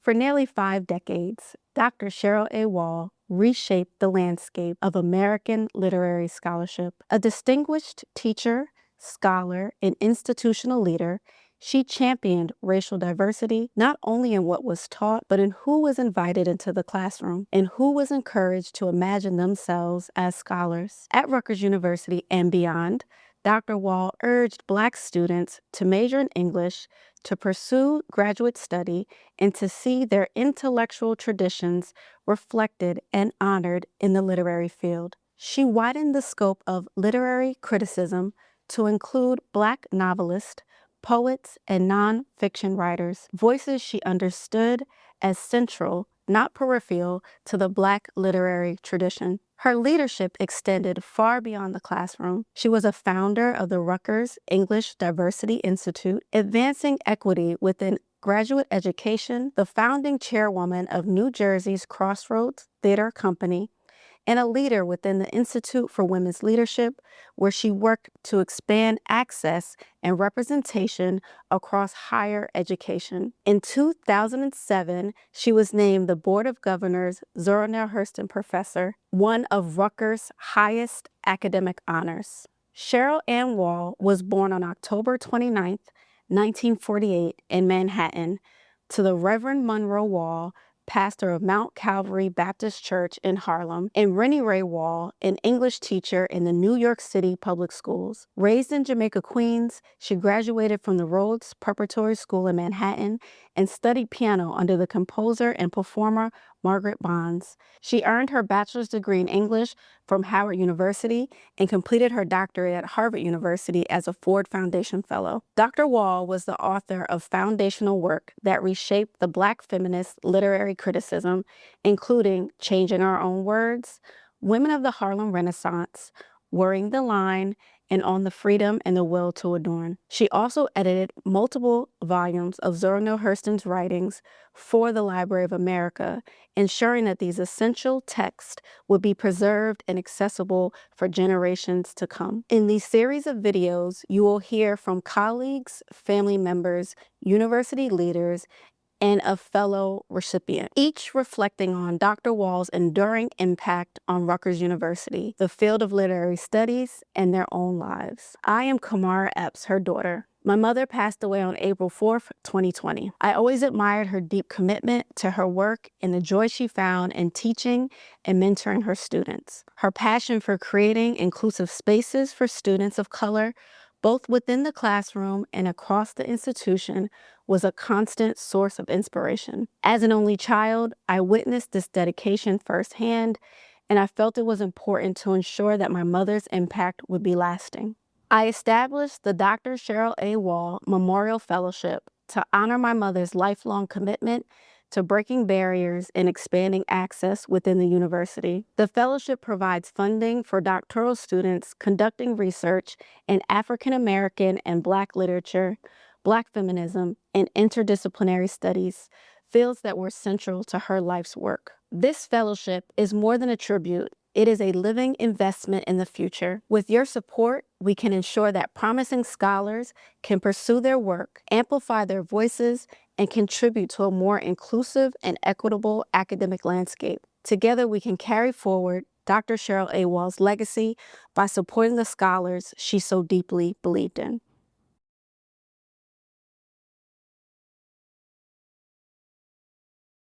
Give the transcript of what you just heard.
For nearly 5 decades, Dr. Cheryl A. reshaped the landscape of American literary scholarship. A distinguished teacher, scholar, and institutional leader, she championed racial diversity not only in what was taught, but in who was invited into the classroom and who was encouraged to imagine themselves as scholars. At Rutgers University and beyond, Dr. Wall urged Black students to major in English, to pursue graduate study, and to see their intellectual traditions reflected and honored in the literary field. She widened the scope of literary criticism to include Black novelists, poets, and nonfiction writers, voices she understood as central, not peripheral, to the Black literary tradition. Her leadership extended far beyond the classroom. She was a founder of the Rutgers English Diversity Institute, advancing equity within graduate education, the founding chairwoman of New Jersey's Crossroads Theater Company, and a leader within the Institute for Women's Leadership, where she worked to expand access and representation across higher education. In 2007, she was named the Board of Governors Zora Neale Hurston Professor, one of Rutgers' highest academic honors. Cheryl Ann Wall was born on October 29, 1948, in Manhattan, to the Reverend Monroe Wall, pastor of Mount Calvary Baptist Church in Harlem, and Rennie Ray Wall, an English teacher in the New York City public schools. Raised in Jamaica, Queens, she graduated from the Rhodes Preparatory School in Manhattan and studied piano under the composer and performer Margaret Bonds. She earned her bachelor's degree in English from Howard University and completed her doctorate at Harvard University as a Ford Foundation Fellow. Dr. Wall was the author of foundational work that reshaped the Black feminist literary criticism, including Changing Our Own Words, Women of the Harlem Renaissance, Worrying the Line, and On the Freedom and the Will to Adorn. She also edited multiple volumes of Zora Neale Hurston's writings for the Library of America, ensuring that these essential texts would be preserved and accessible for generations to come. In these series of videos, you will hear from colleagues, family members, university leaders, and a fellow recipient, each reflecting on Dr. Wall's enduring impact on Rutgers University, the field of literary studies, and their own lives. I am Camara Epps, her daughter. My mother passed away on April 4th, 2020. I always admired her deep commitment to her work and the joy she found in teaching and mentoring her students. Her passion for creating inclusive spaces for students of color, both within the classroom and across the institution, was a constant source of inspiration. As an only child, I witnessed this dedication firsthand, and I felt it was important to ensure that my mother's impact would be lasting. I established the Dr. Cheryl A. Wall Memorial Fellowship to honor my mother's lifelong commitment to breaking barriers and expanding access within the university. The fellowship provides funding for doctoral students conducting research in African American and Black literature, Black feminism, and interdisciplinary studies, fields that were central to her life's work. This fellowship is more than a tribute. It is a living investment in the future. With your support, we can ensure that promising scholars can pursue their work, amplify their voices, and contribute to a more inclusive and equitable academic landscape. Together, we can carry forward Dr. Cheryl A. Wall's legacy by supporting the scholars she so deeply believed in.